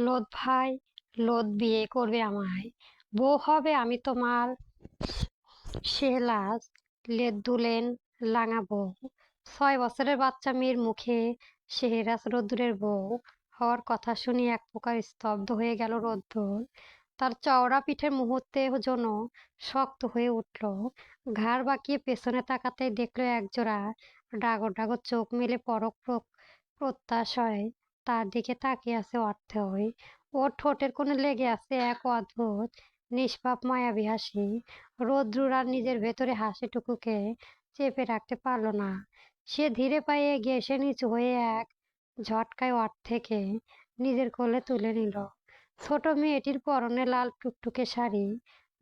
লোদ ভাই, লোদ বিয়ে করবে আমায়, বউ হবে আমি তোমার শেহলাজ, লেদ দুলেন লাঙা বউ। 6 বছরের বাচ্চা মেয়ের মুখে শেহরাজ রোদ্দুরের বউ হওয়ার কথা শুনে এক প্রকার স্তব্ধ হয়ে গেল রোদ্দুর। তার চওড়া পিঠের মুহূর্তে যেন শক্ত হয়ে উঠল। ঘাড় বাঁকিয়ে পেছনে তাকাতেই দেখলো একজোড়া ডাগর ডাগর চোখ মেলে পরক প্রত্যাশায় তার দিকে তাকিয়ে আছে অর্থই। ওর ঠোঁটের কোণে লেগে আছে এক অদ্ভুত নিষ্পাপ মায়াবী হাসি। রোদ্রুর আর নিজের ভেতরে হাসিটুকুকে চেপে রাখতে পারল না। সে ধীরে পায়ে এগিয়ে এসে নিচু হয়ে এক ঝটকায় থেকে নিজের কোলে তুলে নিল। ছোট মেয়েটির পরনে লাল টুকটুকে শাড়ি,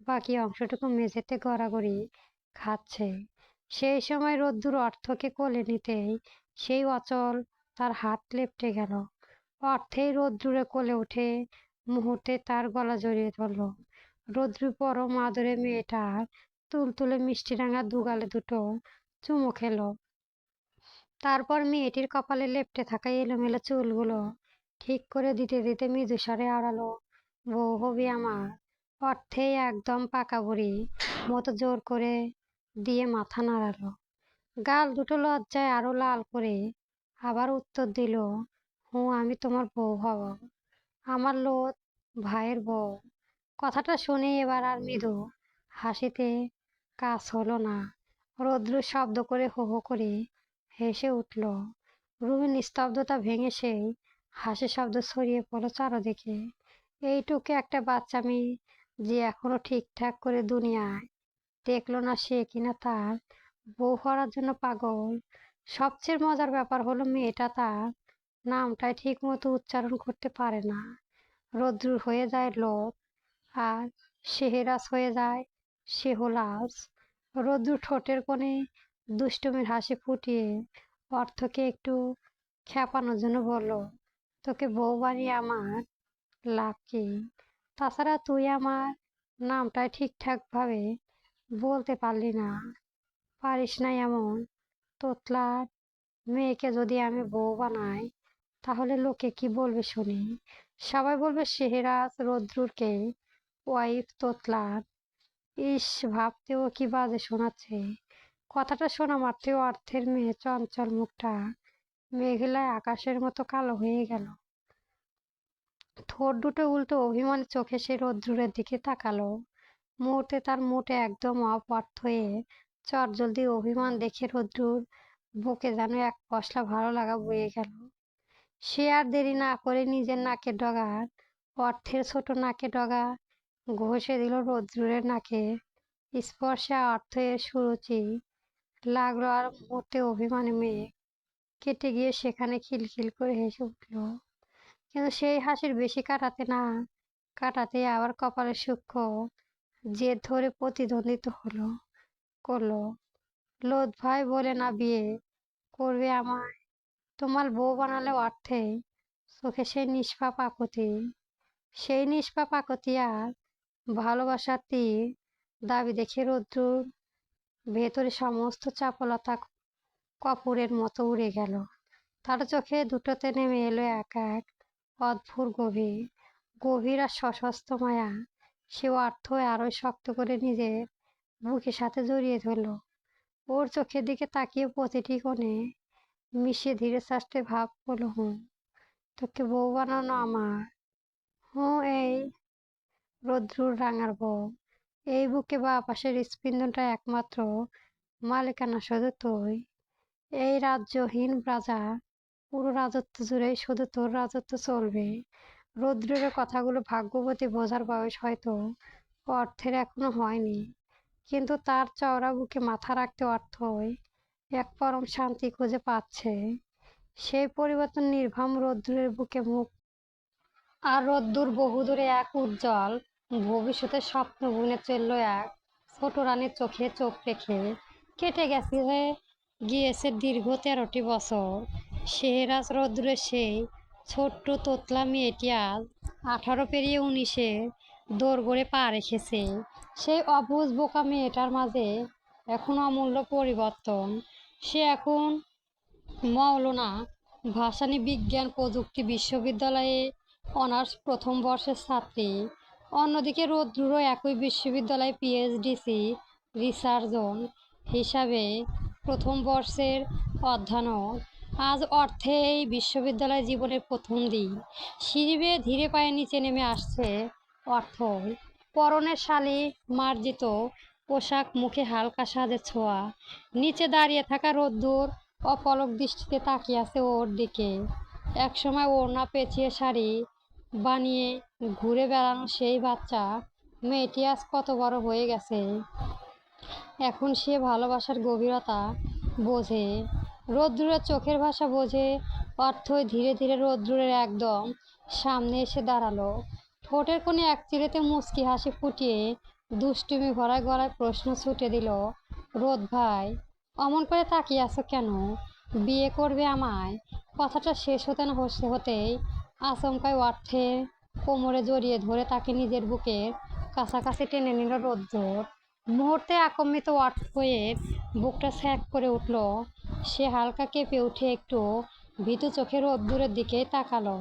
বাকি অংশটুকু মেঝেতে গড়াগড়ি খাচ্ছে। সেই সময় রোদ্দুর অর্থকে কোলে নিতেই সেই অচল তার হাত লেপটে গেল। অর্থেই রোদ্দুরে কোলে উঠে মুহূর্তে তার গলা জড়িয়ে ধরল। রোদ্রু পরম আদরে মেয়েটার তুলতুলে মিষ্টি রাঙা দুগালে দুটো চুমু খেলো। তারপর মেয়েটির কপালে লেপ্টে থাকা এলোমেলো চুলগুলো ঠিক করে দিতে দিতে মৃদু স্বরে আওড়ালো, বউ হবি আমার। অর্থেই একদম পাকা বুড়ি মতো জোর করে দিয়ে মাথা নাড়ালো। গাল দুটো লজ্জায় আরো লাল করে আবার উত্তর দিল, হুঁ আমি তোমার বউ হব, আমার লোদ ভাইয়ের বউ। কথাটা শুনে এবার আর মৃদু হাসিতে কাজ হলো না। রৌদ্র শব্দ করে হো হো করে হেসে উঠল। রুমের নিস্তব্ধতা ভেঙে সেই হাসি শব্দ ছড়িয়ে পড়ল চারদিকে। এইটুকু একটা বাচ্চা মেয়ে যে এখনো ঠিকঠাক করে দুনিয়ায় দেখলো না, সে কিনা তার বউ হওয়ার জন্য পাগল। সবচেয়ে মজার ব্যাপার হলো মেয়েটা তার নামটাই ঠিক মতো উচ্চারণ করতে পারে না। রৌদ্র হয়ে যায় লোদ, আর শেহরাজ হয়ে যায় শেহলাজ। রৌদ্র ঠোঁটের কোণে দুষ্টুমির হাসি ফুটিয়ে অর্থকে একটু খেপানোর জন্য বলল, তোকে বউ বানিয়ে আমার লাভ কি? তাছাড়া তুই আমার নামটাই ঠিকঠাক ভাবে বলতে পারলি না, পারিস না এমন তোতলার মেয়েকে যদি আমি বউ বানাই, তাহলে লোকে কি বলবে শুনি? সবাই বলবে শেহরাজ রৌদ্রকে ওয়াইফ তোতলার। ইস, ভাবতেও কি বাজে শোনাচ্ছে। কথাটা শোনা মাত্রই অর্থের মেয়ে চঞ্চল মুখটা মেঘলায় আকাশের মতো কালো হয়ে গেল। ঠোঁট দুটো উল্টো অভিমানী চোখে সে রৌদ্রের দিকে তাকালো। মুহূর্তে তার মুখে একদম অপর্থ হয়ে চটজলদি অভিমান দেখে রৌদ্রুর বুকে যেন এক পশলা ভালো লাগা বয়ে গেল। সে আর দেরি না করে নিজের নাকের ডগার অর্থের ছোট নাকে ডগা ঘষে দিল রৌদ্রের নাকে। স্পর্শে অর্থের সুরুচি লাগলো, আর মুহূর্তে অভিমানী মেয়ে কেটে গিয়ে সেখানে খিলখিল করে হেসে উঠল। কিন্তু সেই হাসির বেশি কাটাতে আবার কপালে সূক্ষ্ম জেদ ধরে প্রতিদ্বন্দ্বিত করলো। লোদ ভাই বলে না বিয়ে করবে আমায়, তোমার বউ বানালে অর্থে চোখে সেই নিষ্পাপ আকুতি আর ভালোবাসার তীর দাবি দেখে রৌদ্রুর ভেতরে সমস্ত চাপলতা কপুরের মতো উড়ে গেল। তার চোখে দুটোতে নেমে এলো এক এক অদ্ভুত গভীর আর সশস্ত্র মায়া। সে অর্থ আরো শক্ত করে নিজের বুকের সাথে জড়িয়ে ধরল। ওর চোখের দিকে তাকিয়ে প্রতিটি কোণে মিশিয়ে ধীরে সাষ্টে ভাব করলো, হুঁ তোকে বউ বানানো আমার। হুঁ, এই রৌদ্রুর রাঙার বউ। এই বুকে বা পাশের স্পন্দনটা একমাত্র মালিকানা শুধু তুই। এই রাজ্যহীন রাজা, পুরো রাজত্ব জুড়েই শুধু তোর রাজত্ব চলবে। রৌদ্রের কথাগুলো ভাগ্যবতী বোঝার বয়স হয়তো অর্থের এখনো হয়নি, কিন্তু তার চওড়া বুকে মাথা রাখতে অর্থই এক পরম শান্তি খুঁজে পাচ্ছে। সেই পরিবর্তন নির্ভাম রৌদ্রের বুকে মুখ, আর রোদ্দুর বহুদূরে এক উজ্জ্বল ভবিষ্যতের স্বপ্ন বুনে চলল এক ছোট রানীর চোখে চোখ রেখে। কেটে গিয়েছে দীর্ঘ 13টি বছর। শেহরাজ রৌদ্রের সেই ছোট্ট তোতলা মেয়েটি আজ 18 পেরিয়ে 19-এ দোরগোড়ে পা রেখেছে। সেই অবুঝ বোকা মেয়েটার মাঝে এখন অমূল্য পরিবর্তন। সে এখন মওলানা ভাসানী বিজ্ঞান প্রযুক্তি বিশ্ববিদ্যালয়ে অনার্স প্রথম বর্ষের ছাত্রী। অন্যদিকে রৌদ্রও একই বিশ্ববিদ্যালয়ে পিএইচডিসি রিসার্জন হিসাবে প্রথম বর্ষের অধ্যয়নরত। আজ অর্থে এই বিশ্ববিদ্যালয় জীবনের প্রথম দিন। সিঁড়ি বেয়ে ধীরে পায়ে নিচে নেমে আসছে অর্থই। পরনে শালি মার্জিত পোশাক, মুখে হালকা সাজের ছোঁয়া। নিচে দাঁড়িয়ে থাকা রোদ্দুর অপলক দৃষ্টিতে তাকিয়ে আছে ওর দিকে। একসময় ওড়না পেঁচিয়ে শাড়ি বানিয়ে ঘুরে বেড়ানো সেই বাচ্চা মেয়েটি আজ কত বড় হয়ে গেছে। এখন সে ভালোবাসার গভীরতা বোঝে, রোদ্দুরের চোখের ভাষা বোঝে। অর্থই ধীরে ধীরে রোদ্দুরের একদম সামনে এসে দাঁড়ালো। ঠোঁটের কোণে এক চিলেতে মুচকি হাসি ফুটিয়ে দুষ্টুমি ভরা গলায় প্রশ্ন ছুটে দিল, রোদ ভাই, অমন করে তাকিয়ে আছো কেন? বিয়ে করবে আমায়? কথাটা শেষ হতে না হতেই আচমকাই অর্থের কোমরে জড়িয়ে ধরে তাকে নিজের বুকের কাছাকাছি টেনে নিল রোদ্দুর। মুহূর্তে আকম্মিত অর্থয়ের বুকটা ছ্যাঁক করে উঠল। সে হালকা কেঁপে উঠে একটু ভীতু চোখে রোদ্দুরের দিকে তাকালো।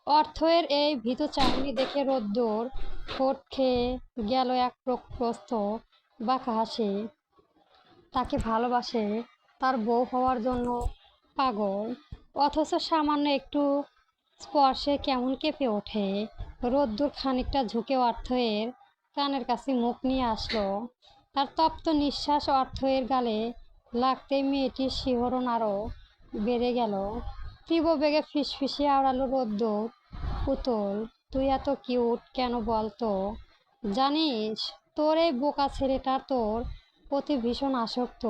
অর্থয়ের এই ভীতু চাহনি দেখে রোদ্দুর ঠোঁট খেয়ে গেল এক প্রস্থ বাঁকা হাসি। তাকে ভালোবাসে, তার বউ হওয়ার জন্য পাগল, অথচ সামান্য একটু স্পর্শে কেমন কেঁপে ওঠে। রোদ্দুর খানিকটা ঝুঁকে অর্থয়ের কানের কাছে মুখ নিয়ে আসলো। তার তপ্ত নিঃশ্বাস অর্থয়ের গালে লাগতেই মেয়েটির শিহরণ আরও বেড়ে গেল। তীব্র বেগে ফিসফিসিয়ে আওড়ালো রোদ্দুর, পুতুল, তুই এত কিউট কেন বলতো? জানিস তোর এই বোকা ছেলেটা তোর প্রতি ভীষণ আসক্ত।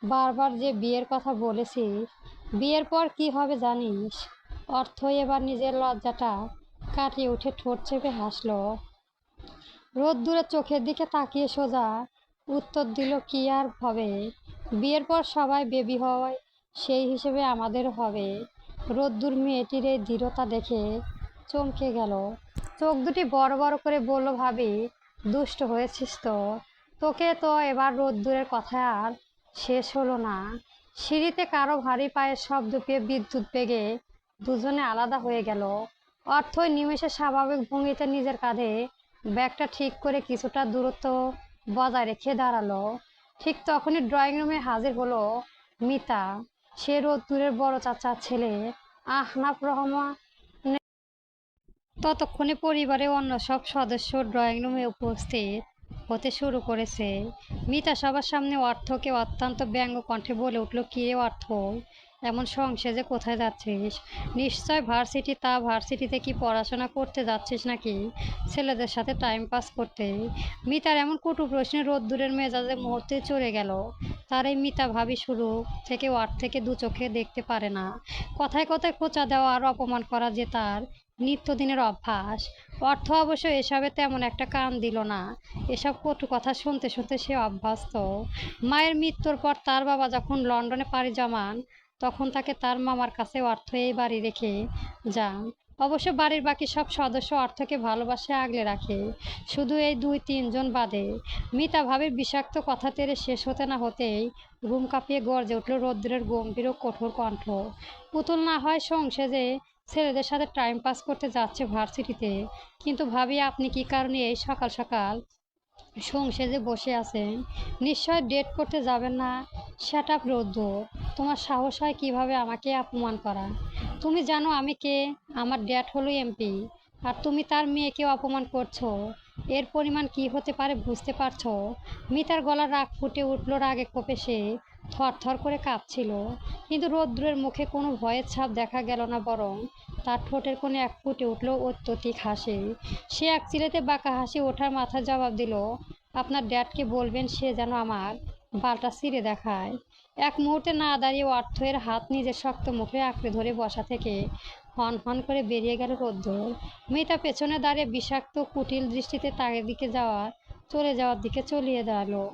বারবার যে বিয়ের কথা বলেছিস, বিয়ের পর কি হবে জানিস? অর্থই এবার নিজের লজ্জাটা কাটিয়ে উঠে ঠোঁট চেপে হাসলো। রোদ্দুরের চোখের দিকে তাকিয়ে সোজা উত্তর দিল, কি আর হবে, বিয়ের পর সবাই বেবি হয়, সেই হিসেবে আমাদের হবে। রোদ্দুর মেয়েটির এই দৃঢ়তা দেখে চমকে গেল। চোখ দুটি বড় বড় করে বলল, ভাবি, দুষ্ট হয়েছিস তো? তোকে তো এবার রোদ্দুরের কথা আর শেষ হলো না। সিঁড়িতে কারো ভারী পায়ের শব্দ পেয়ে বিদ্যুৎ বেগে দুজনে আলাদা হয়ে গেল। অর্থই নিমেষে স্বাভাবিক ভঙ্গিতে নিজের কাঁধে ব্যাগটা ঠিক করে কিছুটা দূরত্ব বজায় রেখে দাঁড়ালো। ঠিক তখনই ড্রয়িং রুমে হাজির হলো মিতা। সে রোদ্দুরের বড় চাচার ছেলে আহনাফ রহমান। ততক্ষণে পরিবারের অন্য সব সদস্য ড্রয়িং রুমে উপস্থিত হতে শুরু করেছে। মিতা সবার সামনে অর্থকে অত্যন্ত ব্যঙ্গ কণ্ঠে বলে উঠল, কিরে অর্থ, এমন সংসেজে কোথায় যাচ্ছিস? নিশ্চয় ভার্সিটি। তা ভার্সিটিতে কি পড়াশোনা করতে যাচ্ছিস নাকি ছেলেদের সাথে টাইম পাস করতে? মিতার এমন কটু প্রশ্নে রোদ্দুরের মেজাজে মুহূর্তে চড়ে গেল। তার এই মিতা ভাবি শুরু থেকে অর্থকে দু চোখে দেখতে পারে না। কথায় কথায় খোঁচা দেওয়া আর অপমান করা যে তার নিত্যদিনের অভ্যাস। অর্থ অবশ্য এসবে তেমন একটা কান দিল না। এসব কটু কথা শুনতে শুনতে সে অভ্যস্ত। মায়ের মৃত্যুর পর তার বাবা যখন লন্ডনে পাড়ি জমান, তখন তাকে তার মামার কাছে অর্থ এই বাড়ি রেখে যান। অবশ্য বাড়ির বাকি সব সদস্য অর্থকে ভালোবাসে আগলে রাখে, শুধু এই 2-3 জন বাদে। মিতা ভাবির বিষাক্ত কথা তেরে শেষ হতে না হতেই ঘুম কাঁপিয়ে গর্জে উঠল রৌদ্রের গম্ভীর ও কঠোর কণ্ঠ, পুতুল না হয় সংসেজে ছেলেদের সাথে টাইম পাস করতে যাচ্ছে ভার্সিটিতে, কিন্তু ভাবি আপনি কি কারণে এই সকাল সকাল সংসেজে বসে আছেন? নিশ্চয় ডেট করতে যাবেন না? শ্যাট আপ রোদ্দুর, তোমার সাহস হয় কিভাবে আমাকে অপমান করা? তুমি জানো আমি কে? আমার ড্যাড হলো এমপি, আর তুমি তার মেয়েকেও অপমান করছো। এর পরিমাণ কি হতে পারে বুঝতে পারছো? মিতার গলার রাগ ফুটে উঠল রাগে ক্ষোভে। সে থরথর করে কাঁপছিল, কিন্তু রৌদ্রের মুখে কোনো ভয়ের ছাপ দেখা গেল না, বরং তার ঠোঁটের কোণে এক ফুটে উঠল অত্যধিক হাসি। সে এক চিলেতে বাঁকা হাসি ওঠার মাথায় জবাব দিল, আপনার ড্যাডকে বলবেন সে যেন আমার বালটা ছিঁড়ে দেখায়। এক মুহূর্তে না দাঁড়িয়ে অর্থের হাত নিজের শক্ত মুখে আঁকড়ে ধরে বসা থেকে হন হন করে বেরিয়ে গেল রোদ্দুর। মেয়েটা পেছনে দাঁড়িয়ে বিষাক্ত কুটিল দৃষ্টিতে তার দিকে চলে যাওয়ার দিকে চলিয়ে দাঁড়ালো।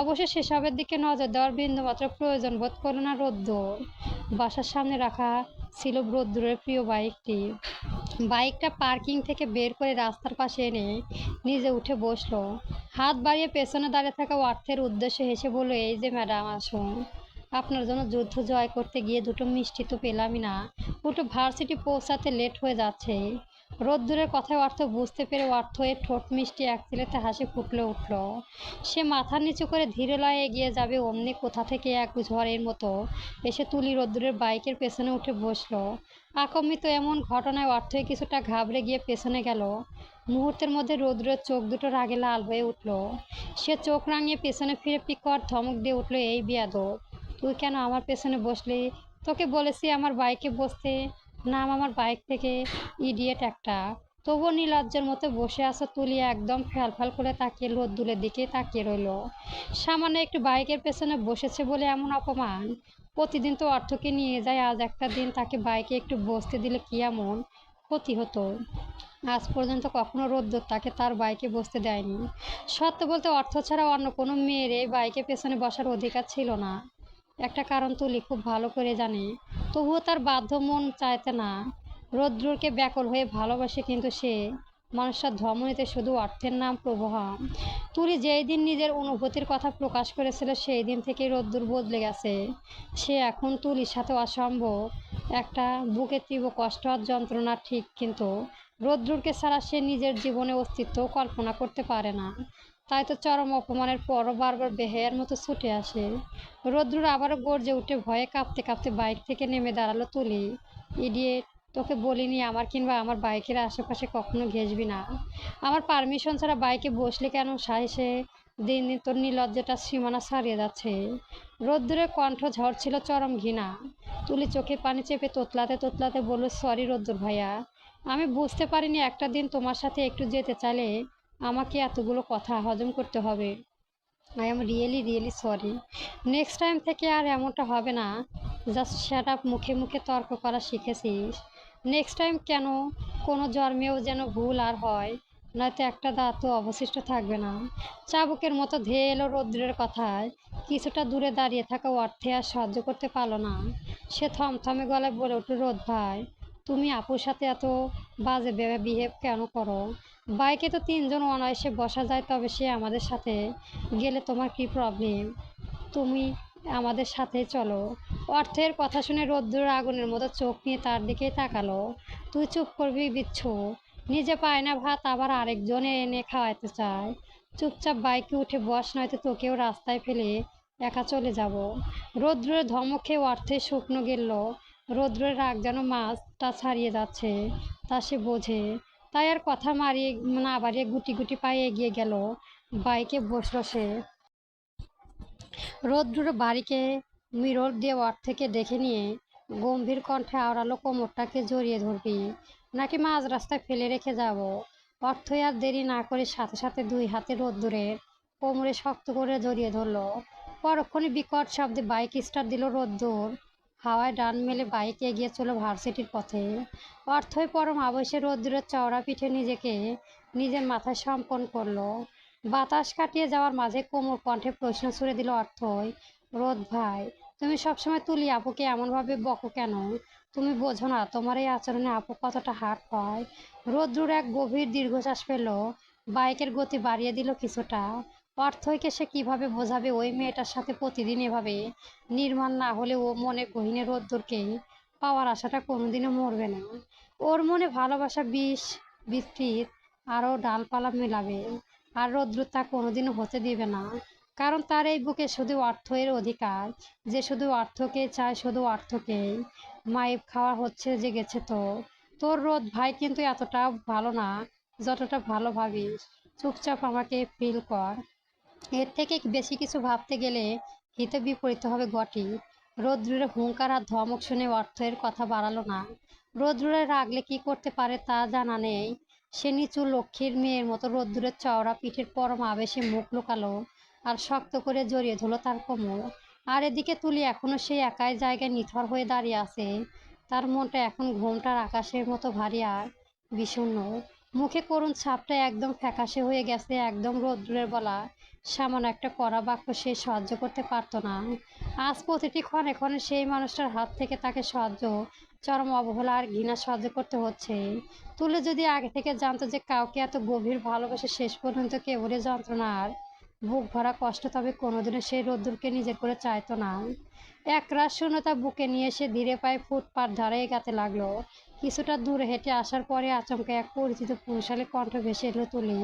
অবশ্য সেসবের দিকে নজর দেওয়ার বিন্দুমাত্র প্রয়োজন বোধ করল না রোদ্দুর। বাসার সামনে রাখা ছিল রোদ্দুরের প্রিয় বাইকটি। বাইকটা পার্কিং থেকে বের করে রাস্তার পাশে এনে নিজে উঠে বসলো। হাত বাড়িয়ে পেছনে দাঁড়িয়ে থাকা অর্থের উদ্দেশ্যে হেসে বলল, এই যে ম্যাডাম, আসুন। আপনার জন্য যুদ্ধ জয় করতে গিয়ে দুটো মিষ্টি তো পেলামই না, উল্টো ভার্সিটি পৌঁছাতে লেট হয়ে যাচ্ছে। রোদ্দুরের কথায় অর্থ বুঝতে পেরে অর্থের ঠোঁট মিষ্টি এক চিলেতে হাসি ফুটলে উঠল। সে মাথা নিচু করে ধীরে লয়ে এগিয়ে যাবে, অমনি কোথা থেকে এক ঝড়ের মতো এসে তুলি রোদ্দুরের বাইকের পেছনে উঠে বসলো। আকম্মিত এমন ঘটনায় অর্থই কিছুটা ঘাবড়ে গিয়ে পেছনে গেল। মুহূর্তের মধ্যে রোদ্দুরের চোখ দুটো রাগে লাল হয়ে উঠল। সে চোখ রাঙিয়ে পেছনে ফিরে বিকট ধমক দিয়ে উঠল, এই বেয়াদব, তুই কেন আমার পেছনে বসলি? তোকে বলেছি আমার বাইকে বসতে, নাম আমার বাইক থেকে, ইডিয়েট একটা। তবুও নির্লজ্জের মতো বসে আছে। তুলি একদম ফ্যালফ্যাল করে তাকিয়ে রোদ্দুরের দিকে তাকিয়ে রইল। সামান্য একটু বাইকের পেছনে বসেছে বলে এমন অপমান? প্রতিদিন তো অর্থকে নিয়ে যায়, আজ একটা দিন তাকে বাইকে একটু বসতে দিলে কি এমন ক্ষতি হতো? আজ পর্যন্ত কখনো রোদ্দুর তাকে তার বাইকে বসতে দেয়নি। সত্য বলতে অর্থ ছাড়া অন্য কোনো মেয়ের এই বাইকের পেছনে বসার অধিকার ছিল না। একটা কারণ তুলি খুব ভালো করে জানে, তবুও তার বাধ্য মন চাইতে না। রৌদ্রকে ব্যাকুল হয়ে ভালোবাসে, কিন্তু সে মানুষটার ধমনীতে শুধু অর্থের নাম প্রবহমান। তুলি যেই দিন নিজের অনুভূতির কথা প্রকাশ করেছিল সেই দিন থেকেই রোদ্দুর বদলে গেছে। সে এখন তুলির সাথে অসম্ভব একটা বুকে তীব্র কষ্ট আর যন্ত্রণা, ঠিক, কিন্তু রৌদ্রকে ছাড়া সে নিজের জীবনে অস্তিত্ব কল্পনা করতে পারে না। তাই তো চরম অপমানের পরও বারবার বেহায়ার মতো ছুটে আসে। রৌদ্র আবারও গর্জে উঠে ভয়ে কাঁপতে কাঁপতে বাইক থেকে নেমে দাঁড়ালো। তুলি, ইডিয়েট, তোকে বলিনি আমার কিংবা আমার বাইকের আশেপাশে কখনো ঘেসবি না? আমার পারমিশন ছাড়া বাইকে বসলে কেন? সাহসে দিন দিন তোর নির্লজ্জটার সীমানা ছাড়িয়ে যাচ্ছে। রোদ্দুরের কণ্ঠ ঝরছিল চরম ঘৃণা। তুলি চোখে পানি চেপে তোতলাতে তোতলাতে বলল, সরি রোদ্দুর ভাইয়া, আমি বুঝতে পারিনি একটা দিন তোমার সাথে একটু যেতে চাইলে আমাকে এতগুলো কথা হজম করতে হবে। I am really really sorry. Next time থেকে আর এমনটা হবে না। Just shut up. মুখে মুখে তর্ক করা শিখেছিস? নেক্সট টাইম কেন? কোনো জন্মেও যেন ভুল আর হয়, নয়তো একটা দাঁতও অবশিষ্ট থাকবে না। চাবুকের মতো ধেয়ে এলো রৌদ্রের কথায়। কিছুটা দূরে দাঁড়িয়ে থাকা অর্থে আর সহ্য করতে পারল না। সে থমথমে গলায় বলে উঠল, রোদ ভাই, তুমি আপুর সাথে এত বাজে বিহেভ কেন করো? বাইকে তো তিনজন অনায়াসে বসা যায়, তবে সে আমাদের সাথে গেলে তোমার কি প্রবলেম? তুমি আমাদের সাথেই চলো। অর্থের কথা শুনে রোদ্দুর আগুনের মতো চোখ নিয়ে তার দিকেই তাকালো। তুই চুপ করবি বিচ্ছু? নিজে পায় না ভাত, আবার আরেকজনে এনে খাওয়াতে চায়। চুপচাপ বাইকে উঠে বস, নয়তো তোকেও রাস্তায় ফেলে একা চলে যাব। রৌদ্রের ধমক খেয়ে অর্থে শুকনো গেল। রৌদ্রের রাগ যেন মাছটা ছাড়িয়ে যাচ্ছে, তা সে বোঝে। তাই আর কথা মারিয়ে না বাড়িয়ে গুটি গুটি পায়ে এগিয়ে গেল। বাইকে বসলো সে। রৌদ্র বাড়িকে মিরর দিয়ে থেকে দেখে নিয়ে গম্ভীর কণ্ঠে আওড়ালো, কোমরটাকে জড়িয়ে ধরবি নাকি মাঝ রাস্তায় ফেলে রেখে যাব? অর্থই আর দেরি না করে সাথে সাথে দুই হাতে রোদ্দুরের কোমরে শক্ত করে জড়িয়ে ধরলো। পরক্ষণে বিকট শব্দে বাইক স্টার্ট দিল রোদ্দুর। হাওয়ায় ডান মেলে বাইক এগিয়ে চলো ভার্সিটির পথে। অর্থই পরম আবেশে রোদ্দুরের চওড়া পিঠে নিজেকে নিজের মাথায় সম্পন্ন করলো। বাতাস কাটিয়ে যাওয়ার মাঝে কোমল কণ্ঠে প্রশ্ন ছুড়ে দিল অর্থই, রোদ ভাই, তুমি সবসময় তুলি আপুকে এমনভাবে বকো কেন? তুমি বোঝো না তোমার এই আচরণে আপু কতটা হার্ট পায়? রোদ্রুর এক গভীর দীর্ঘশ্বাস পেল। বাইকের গতি বাড়িয়ে দিল কিছুটা। অর্থইকে সে কিভাবে বোঝাবে ওই মেয়েটার সাথে প্রতিদিন এভাবে নির্মাণ না হলে ও মনে গহীনে রোদ্দুরকে পাওয়ার আশাটা কোনোদিনও মরবে না। ওর মনে ভালোবাসা বিষ বিস্তৃত আরও ডালপালা মেলাবে। আর রৌদ্র তা কোনোদিনও হতে দিবে না, কারণ তার এই বুকে শুধু অর্থের অধিকার। যে শুধু অর্থকে চায়, শুধু অর্থকেই। মাইপ খাওয়া হচ্ছে জেগেছে তো। তোর রোদ ভাই কিন্তু এতটাও ভালো না যতটা ভালো ভাবিস। চুপচাপ আমাকে ফিল কর। এর থেকে বেশি কিছু ভাবতে গেলে হিতে বিপরীত হবে ঘটি। রৌদ্রের হুঙ্কার আর ধমক শুনে অর্থের কথা বাড়ালো না। রৌদ্রের রাগলে কি করতে পারে তা জানা নেই। সে নিচু লক্ষ্মীর মেয়ের মতো রৌদ্রের চওড়া পিঠের পরম আবেশে মুখ লুকালো আর শক্ত করে জড়িয়ে ধরলো তার কোমর। আর এদিকে তুলি এখনো সেই একাই জায়গায় নিথর হয়ে দাঁড়িয়ে আছে। তার মনটা এখন ঘোমটার আকাশের মতো ভারী আর বিষণ্ণ। মুখে করুণ ছাপটা একদম ফ্যাকাশে হয়ে গেছে। একদম রৌদ্রের বলা সামান্য একটা কড়া বাক্য সে সহ্য করতে পারত না। আজ প্রতিটি ক্ষণে ক্ষণে সেই মানুষটার হাত থেকে তাকে সহ্য, চরম অবহেলা আর ঘৃণা সহ্য করতে হচ্ছে। তুলে যদি আগে থেকে জানতো যে কাউকে এত গভীর ভালোবাসে শেষ পর্যন্ত কেবলই যন্ত্রণার বুক ভরা কষ্ট, তবে কোনোদিনও সেই রোদ্দুরকে নিজের করে চাইতো না। একরাশ শূন্যতা বুকে নিয়ে সে ধীরে পায়ে ফুটপাত ধারে এগাতে লাগলো। কিছুটা দূরে হেঁটে আসার পরে আচমকা এক পরিচিত পুরুষালী কণ্ঠ ভেসে এলো তুলি।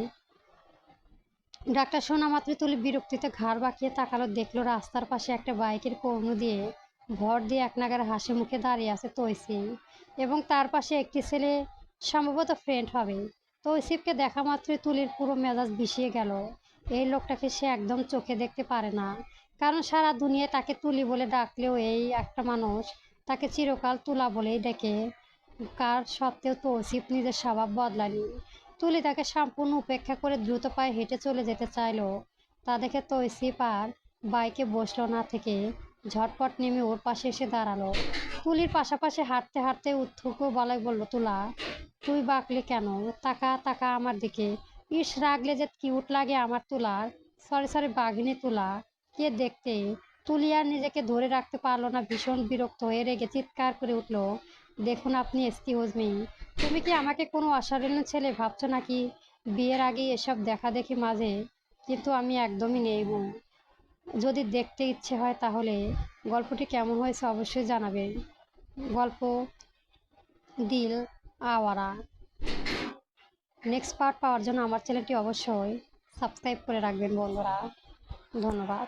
ডাক্তার শোনা মাত্র তুলি বিরক্তিতে ঘাড় বাঁকিয়ে তাকালো, দেখলো রাস্তার পাশে একটা বাইকের কর্ণ দিয়ে ভর দিয়ে এক নাগাড়ে হাসি মুখে দাঁড়িয়ে আছে তৈসিফ, এবং তার পাশে একটি ছেলে, সম্ভবত ফ্রেন্ড হবে। তৌসিফকে দেখা মাত্রই তুলির পুরো মেজাজ বিষিয়ে গেল। এই লোকটাকে সে একদম চোখে দেখতে পারে না, কারণ সারা দুনিয়ায় তাকে তুলি বলে ডাকলেও এই একটা মানুষ তাকে চিরকাল তুলা বলেই ডেকে। কার সত্ত্বেও তৌসিফ নিজের স্বভাব বদলায়নি। তুলি তাকে সম্পূর্ণ উপেক্ষা করে দ্রুত পায়ে হেঁটে চলে যেতে চাইলো। তা দেখে তৌসিফ আর বাইকে বসলো না থেকে ঝটপট নেমে ওর পাশে এসে দাঁড়ালো। তুলির পাশাপাশি হাঁটতে হাঁটতে উত্থুপ গলায় বলল, তুলা, তুই বাঁকলি কেন? তাকা তাকা আমার দিকে। ইস, রাগলে যে কিউট লাগে আমার তুলার। সরি সরি বাঘিনী তুলা, কে দেখতে? তুলি আর নিজেকে ধরে রাখতে পারলো না, ভীষণ বিরক্ত হয়ে রেগে চিৎকার করে উঠল, দেখুন আপনি, এক্সকিউজ মি, তুমি কি আমাকে কোনো অসাধারণ ছেলে ভাবছো নাকি? বিয়ের আগেই এসব দেখা দেখি মাঝে, কিন্তু আমি একদমই নেই বউ। যদি দেখতে ইচ্ছে হয় তাহলে গল্পটি কেমন হয়েছে অবশ্যই জানাবেন। গল্প দিল আওয়ারা। নেক্সট পার্ট পাওয়ার জন্য আমার চ্যানেলটি অবশ্যই সাবস্ক্রাইব করে রাখবেন বন্ধুরা। ধন্যবাদ।